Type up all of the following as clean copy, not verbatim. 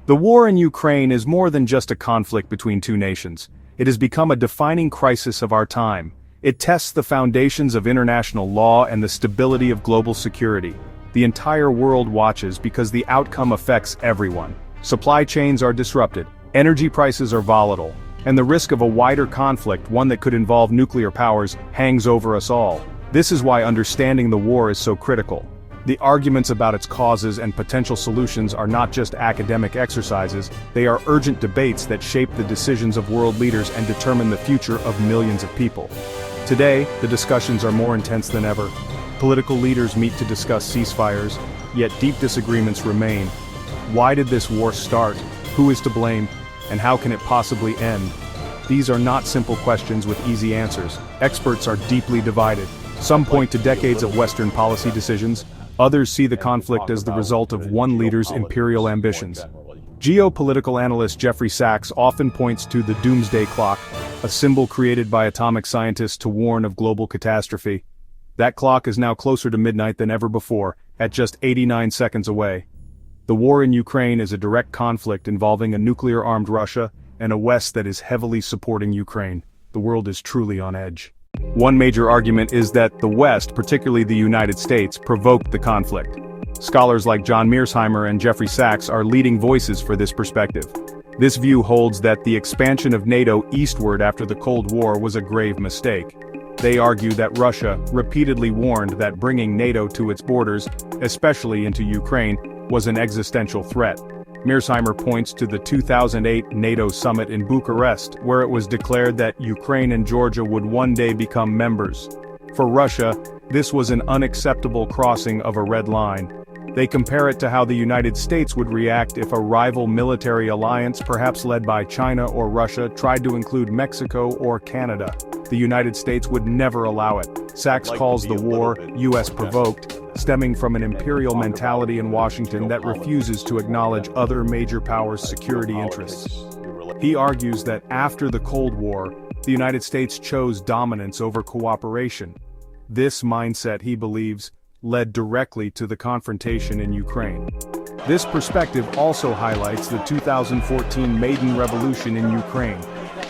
The war in Ukraine is more than just a conflict between two nations. It has become a defining crisis of our time. It tests the foundations of international law and the stability of global security. The entire world watches because the outcome affects everyone. Supply chains are disrupted, energy prices are volatile, and the risk of a wider conflict, one that could involve nuclear powers, hangs over us all. This is why understanding the war is so critical. The arguments about its causes and potential solutions are not just academic exercises, they are urgent debates that shape the decisions of world leaders and determine the future of millions of people. Today, the discussions are more intense than ever. Political leaders meet to discuss ceasefires, yet deep disagreements remain. Why did this war start? Who is to blame? And how can it possibly end? These are not simple questions with easy answers. Experts are deeply divided. Some point to decades of Western policy decisions. Others see the conflict as the result of one leader's imperial ambitions. Geopolitical analyst Jeffrey Sachs often points to the doomsday clock, a symbol created by atomic scientists to warn of global catastrophe. That clock is now closer to midnight than ever before, at just 89 seconds away. The war in Ukraine is a direct conflict involving a nuclear-armed Russia and a West that is heavily supporting Ukraine. The world is truly on edge. One major argument is that the West, particularly the United States, provoked the conflict. Scholars like John Mearsheimer and Jeffrey Sachs are leading voices for this perspective. This view holds that the expansion of NATO eastward after the Cold War was a grave mistake. They argue that Russia repeatedly warned that bringing NATO to its borders, especially into Ukraine, was an existential threat. Mearsheimer points to the 2008 NATO summit in Bucharest, where it was declared that Ukraine and Georgia would one day become members. For Russia, this was an unacceptable crossing of a red line. They compare it to how the United States would react if a rival military alliance, perhaps led by China or Russia, tried to include Mexico or Canada. The United States would never allow it. Sachs calls the war US-provoked, stemming from an imperial mentality in Washington that refuses to acknowledge other major powers' security interests. He argues that after the Cold War, the United States chose dominance over cooperation. This mindset, he believes, led directly to the confrontation in Ukraine. This perspective also highlights the 2014 Maidan Revolution in Ukraine.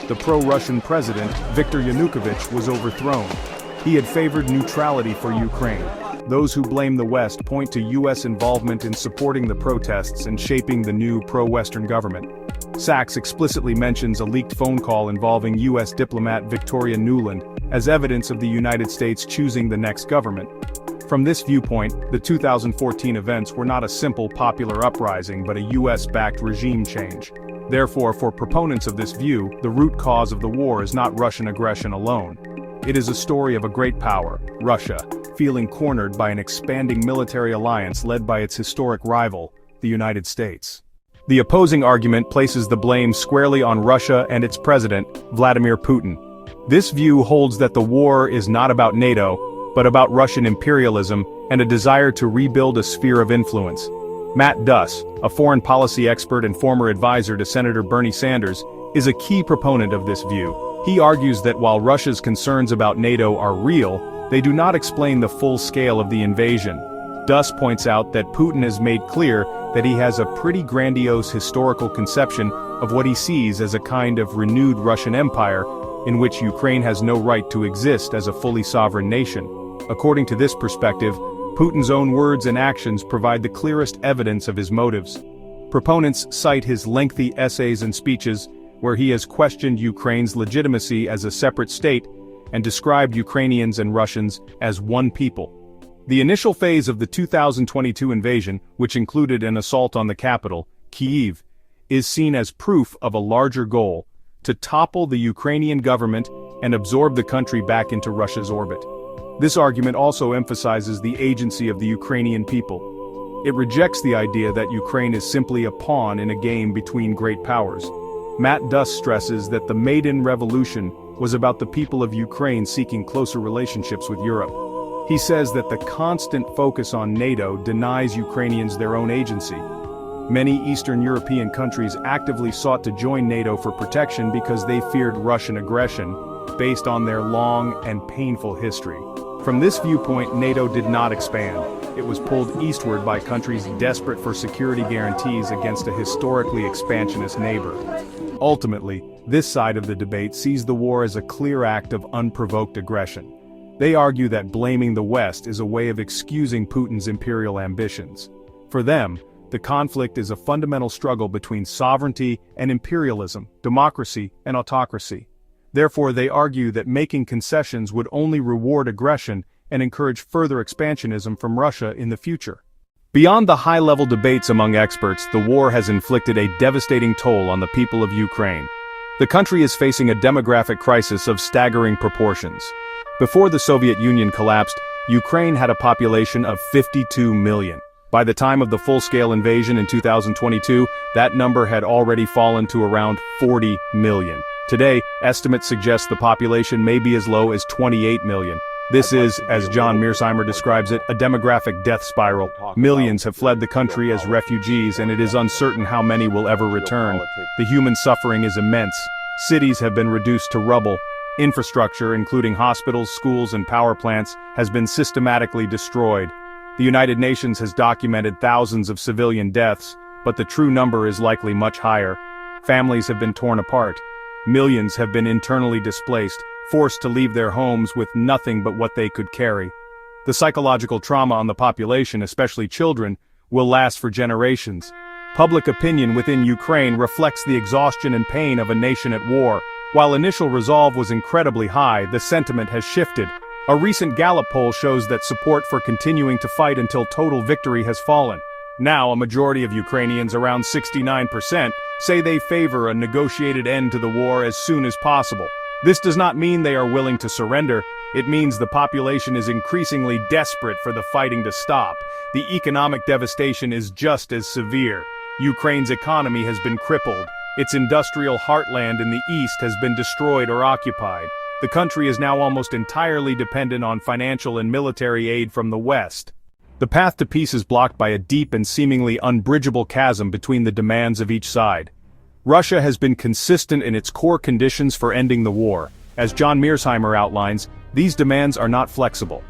The pro-Russian president, Viktor Yanukovych, was overthrown. He had favored neutrality for Ukraine. Those who blame the West point to U.S. involvement in supporting the protests and shaping the new pro-Western government. Sachs explicitly mentions a leaked phone call involving U.S. diplomat Victoria Nuland as evidence of the United States choosing the next government. From this viewpoint, the 2014 events were not a simple popular uprising but a US-backed regime change. Therefore, for proponents of this view, the root cause of the war is not Russian aggression alone. It is a story of a great power, Russia, feeling cornered by an expanding military alliance led by its historic rival, the United States. The opposing argument places the blame squarely on Russia and its president, Vladimir Putin. This view holds that the war is not about NATO, but about Russian imperialism and a desire to rebuild a sphere of influence. Matt Duss, a foreign policy expert and former advisor to Senator Bernie Sanders, is a key proponent of this view. He argues that while Russia's concerns about NATO are real, they do not explain the full scale of the invasion. Duss points out that Putin has made clear that he has a pretty grandiose historical conception of what he sees as a kind of renewed Russian empire, in which Ukraine has no right to exist as a fully sovereign nation. According to this perspective, Putin's own words and actions provide the clearest evidence of his motives. Proponents cite his lengthy essays and speeches, where he has questioned Ukraine's legitimacy as a separate state and described Ukrainians and Russians as one people. The initial phase of the 2022 invasion, which included an assault on the capital, Kyiv, is seen as proof of a larger goal: to topple the Ukrainian government and absorb the country back into Russia's orbit. This argument also emphasizes the agency of the Ukrainian people. It rejects the idea that Ukraine is simply a pawn in a game between great powers. Matt Duss stresses that the Maidan Revolution was about the people of Ukraine seeking closer relationships with Europe. He says that the constant focus on NATO denies Ukrainians their own agency. Many Eastern European countries actively sought to join NATO for protection because they feared Russian aggression, based on their long and painful history. From this viewpoint, NATO did not expand. It was pulled eastward by countries desperate for security guarantees against a historically expansionist neighbor. Ultimately, this side of the debate sees the war as a clear act of unprovoked aggression. They argue that blaming the West is a way of excusing Putin's imperial ambitions. For them, the conflict is a fundamental struggle between sovereignty and imperialism, democracy and autocracy. Therefore, they argue that making concessions would only reward aggression and encourage further expansionism from Russia in the future. Beyond the high-level debates among experts, the war has inflicted a devastating toll on the people of Ukraine. The country is facing a demographic crisis of staggering proportions. Before the Soviet Union collapsed, Ukraine had a population of 52 million. By the time of the full-scale invasion in 2022, that number had already fallen to around 40 million. Today, estimates suggest the population may be as low as 28 million. This is, as John Mearsheimer describes it, a demographic death spiral. Millions have fled the country as refugees, and it is uncertain how many will ever return. The human suffering is immense. Cities have been reduced to rubble. Infrastructure, including hospitals, schools, and power plants, has been systematically destroyed. The United Nations has documented thousands of civilian deaths, but the true number is likely much higher. Families have been torn apart. Millions have been internally displaced, forced to leave their homes with nothing but what they could carry. The psychological trauma on the population, especially children, will last for generations. Public opinion within Ukraine reflects the exhaustion and pain of a nation at war. While initial resolve was incredibly high, the sentiment has shifted. A recent Gallup poll shows that support for continuing to fight until total victory has fallen. Now, a majority of Ukrainians, around 69%, say they favor a negotiated end to the war as soon as possible. This does not mean they are willing to surrender. It means the population is increasingly desperate for the fighting to stop. The economic devastation is just as severe. Ukraine's economy has been crippled. Its industrial heartland in the east has been destroyed or occupied. The country is now almost entirely dependent on financial and military aid from the West. The path to peace is blocked by a deep and seemingly unbridgeable chasm between the demands of each side. Russia has been consistent in its core conditions for ending the war. As John Mearsheimer outlines, these demands are not flexible.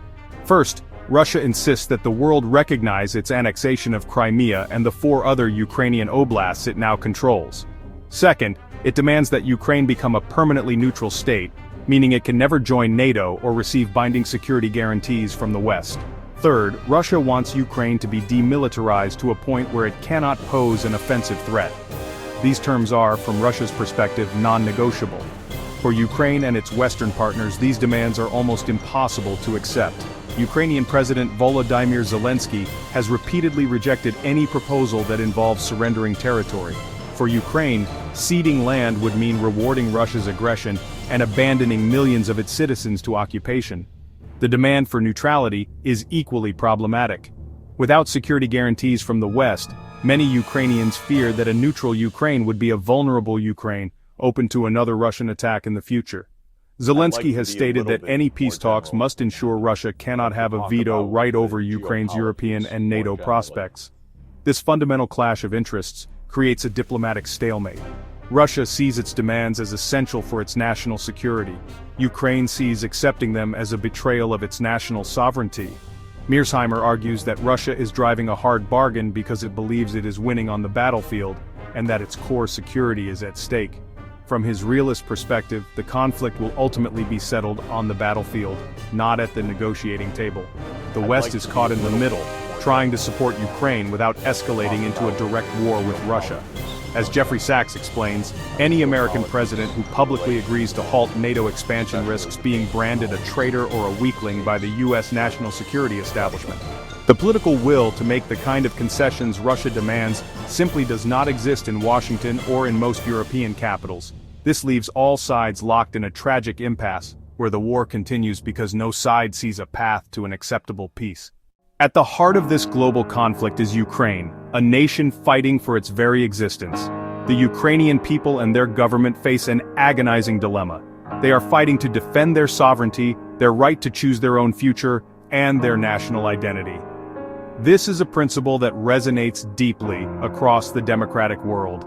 First, Russia insists that the world recognize its annexation of Crimea and the 4 other Ukrainian oblasts it now controls. Second, it demands that Ukraine become a permanently neutral state, meaning it can never join NATO or receive binding security guarantees from the West. Third, Russia wants Ukraine to be demilitarized to a point where it cannot pose an offensive threat. These terms are, from Russia's perspective, non-negotiable. For Ukraine and its Western partners, these demands are almost impossible to accept. Ukrainian President Volodymyr Zelensky has repeatedly rejected any proposal that involves surrendering territory. For Ukraine, ceding land would mean rewarding Russia's aggression and abandoning millions of its citizens to occupation. The demand for neutrality is equally problematic. Without security guarantees from the West, many Ukrainians fear that a neutral Ukraine would be a vulnerable Ukraine, open to another Russian attack in the future. Zelensky has stated that any peace talks must ensure Russia cannot have a veto right over Ukraine's European and NATO prospects. This fundamental clash of interests creates a diplomatic stalemate. Russia sees its demands as essential for its national security. Ukraine sees accepting them as a betrayal of its national sovereignty. Mearsheimer argues that Russia is driving a hard bargain because it believes it is winning on the battlefield, and that its core security is at stake. From his realist perspective, the conflict will ultimately be settled on the battlefield, not at the negotiating table. The West is caught in the middle, trying to support Ukraine without escalating into a direct war with Russia. As Jeffrey Sachs explains, any American president who publicly agrees to halt NATO expansion risks being branded a traitor or a weakling by the U.S. national security establishment. The political will to make the kind of concessions Russia demands simply does not exist in Washington or in most European capitals. This leaves all sides locked in a tragic impasse, where the war continues because no side sees a path to an acceptable peace. At the heart of this global conflict is Ukraine, a nation fighting for its very existence. The Ukrainian people and their government face an agonizing dilemma. They are fighting to defend their sovereignty, their right to choose their own future, and their national identity. This is a principle that resonates deeply across the democratic world.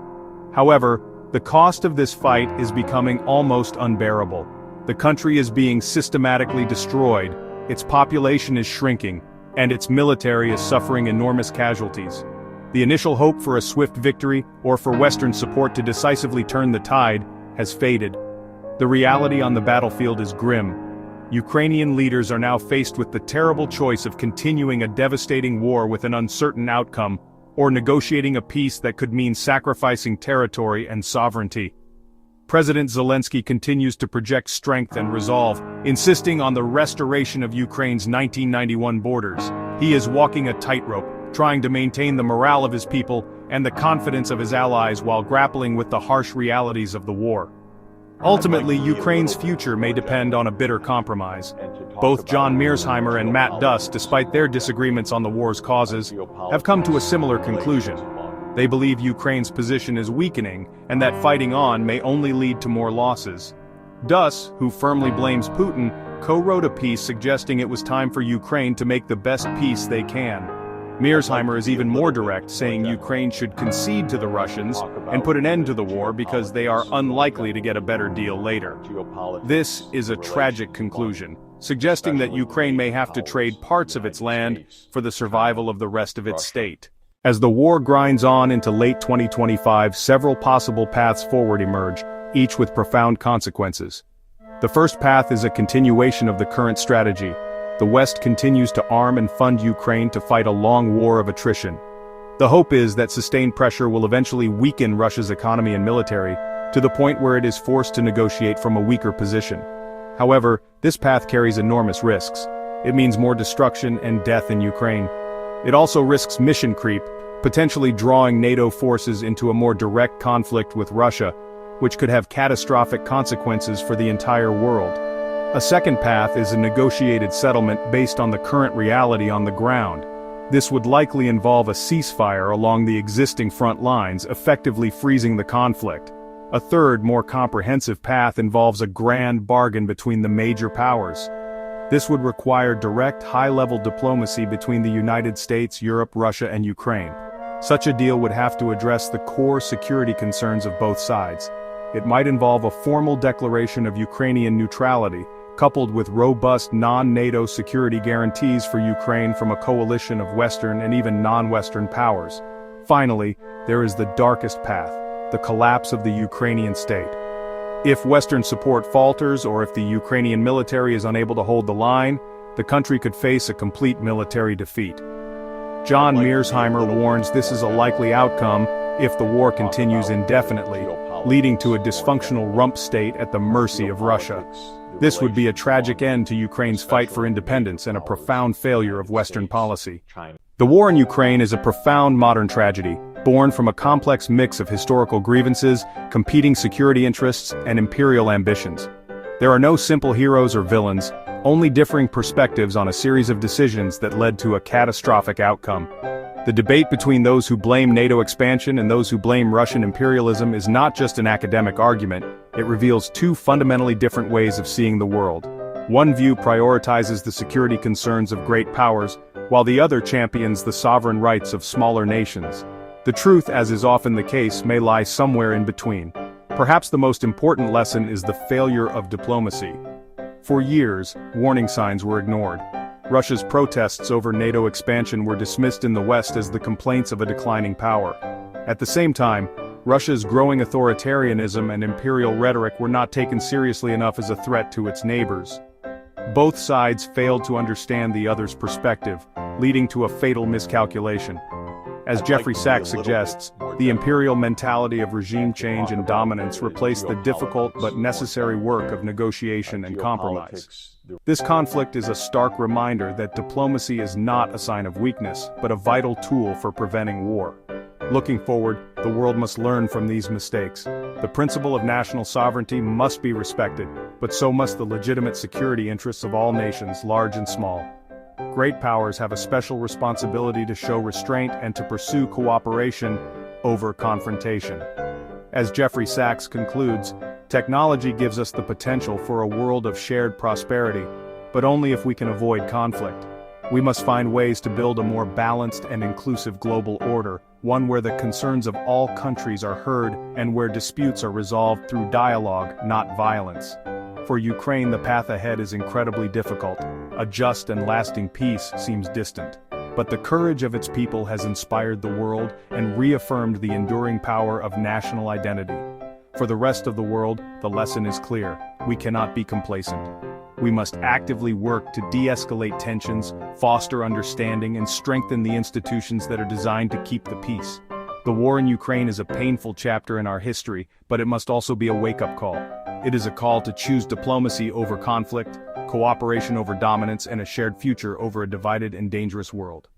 However, the cost of this fight is becoming almost unbearable. The country is being systematically destroyed, its population is shrinking, and its military is suffering enormous casualties. The initial hope for a swift victory, or for Western support to decisively turn the tide, has faded. The reality on the battlefield is grim. Ukrainian leaders are now faced with the terrible choice of continuing a devastating war with an uncertain outcome, or negotiating a peace that could mean sacrificing territory and sovereignty. President Zelensky continues to project strength and resolve, insisting on the restoration of Ukraine's 1991 borders. He is walking a tightrope, trying to maintain the morale of his people and the confidence of his allies while grappling with the harsh realities of the war. Ultimately, Ukraine's future may depend on a bitter compromise. Both John Mearsheimer and Matt Duss, despite their disagreements on the war's causes, have come to a similar conclusion. They believe Ukraine's position is weakening, and that fighting on may only lead to more losses. Duss, who firmly blames Putin, co-wrote a piece suggesting it was time for Ukraine to make the best peace they can. Mearsheimer is even more direct, saying Ukraine should concede to the Russians and put an end to the war because they are unlikely to get a better deal later. This is a tragic conclusion, suggesting that Ukraine may have to trade parts of its land for the survival of the rest of its state. As the war grinds on into late 2025, several possible paths forward emerge, each with profound consequences. The first path is a continuation of the current strategy. The West continues to arm and fund Ukraine to fight a long war of attrition. The hope is that sustained pressure will eventually weaken Russia's economy and military, to the point where it is forced to negotiate from a weaker position. However, this path carries enormous risks. It means more destruction and death in Ukraine. It also risks mission creep, potentially drawing NATO forces into a more direct conflict with Russia, which could have catastrophic consequences for the entire world. A second path is a negotiated settlement based on the current reality on the ground. This would likely involve a ceasefire along the existing front lines, effectively freezing the conflict. A third, more comprehensive path involves a grand bargain between the major powers. This would require direct, high-level diplomacy between the United States, Europe, Russia, and Ukraine. Such a deal would have to address the core security concerns of both sides. It might involve a formal declaration of Ukrainian neutrality, coupled with robust non-NATO security guarantees for Ukraine from a coalition of Western and even non-Western powers. Finally, there is the darkest path, the collapse of the Ukrainian state. If Western support falters or if the Ukrainian military is unable to hold the line, the country could face a complete military defeat. John Mearsheimer warns this is a likely outcome if the war continues indefinitely, leading to a dysfunctional rump state at the mercy of Russia. This would be a tragic end to Ukraine's fight for independence and a profound failure of Western policy. The war in Ukraine is a profound modern tragedy, born from a complex mix of historical grievances, competing security interests, and imperial ambitions. There are no simple heroes or villains, only differing perspectives on a series of decisions that led to a catastrophic outcome. The debate between those who blame NATO expansion and those who blame Russian imperialism is not just an academic argument, it reveals two fundamentally different ways of seeing the world. One view prioritizes the security concerns of great powers, while the other champions the sovereign rights of smaller nations. The truth, as is often the case, may lie somewhere in between. Perhaps the most important lesson is the failure of diplomacy. For years, warning signs were ignored. Russia's protests over NATO expansion were dismissed in the West as the complaints of a declining power. At the same time, Russia's growing authoritarianism and imperial rhetoric were not taken seriously enough as a threat to its neighbors. Both sides failed to understand the other's perspective, leading to a fatal miscalculation. As Jeffrey Sachs suggests, the imperial mentality of regime change and dominance replaced the difficult but necessary work of negotiation and compromise. This conflict is a stark reminder that diplomacy is not a sign of weakness, but a vital tool for preventing war. Looking forward, the world must learn from these mistakes. The principle of national sovereignty must be respected, but so must the legitimate security interests of all nations, large and small. Great powers have a special responsibility to show restraint and to pursue cooperation over confrontation. As Jeffrey Sachs concludes, technology gives us the potential for a world of shared prosperity, but only if we can avoid conflict. We must find ways to build a more balanced and inclusive global order, one where the concerns of all countries are heard and where disputes are resolved through dialogue, not violence. For Ukraine, the path ahead is incredibly difficult. A just and lasting peace seems distant. But the courage of its people has inspired the world and reaffirmed the enduring power of national identity. For the rest of the world, the lesson is clear: we cannot be complacent. We must actively work to de-escalate tensions, foster understanding, and strengthen the institutions that are designed to keep the peace. The war in Ukraine is a painful chapter in our history, but it must also be a wake-up call. It is a call to choose diplomacy over conflict, cooperation over dominance, and a shared future over a divided and dangerous world.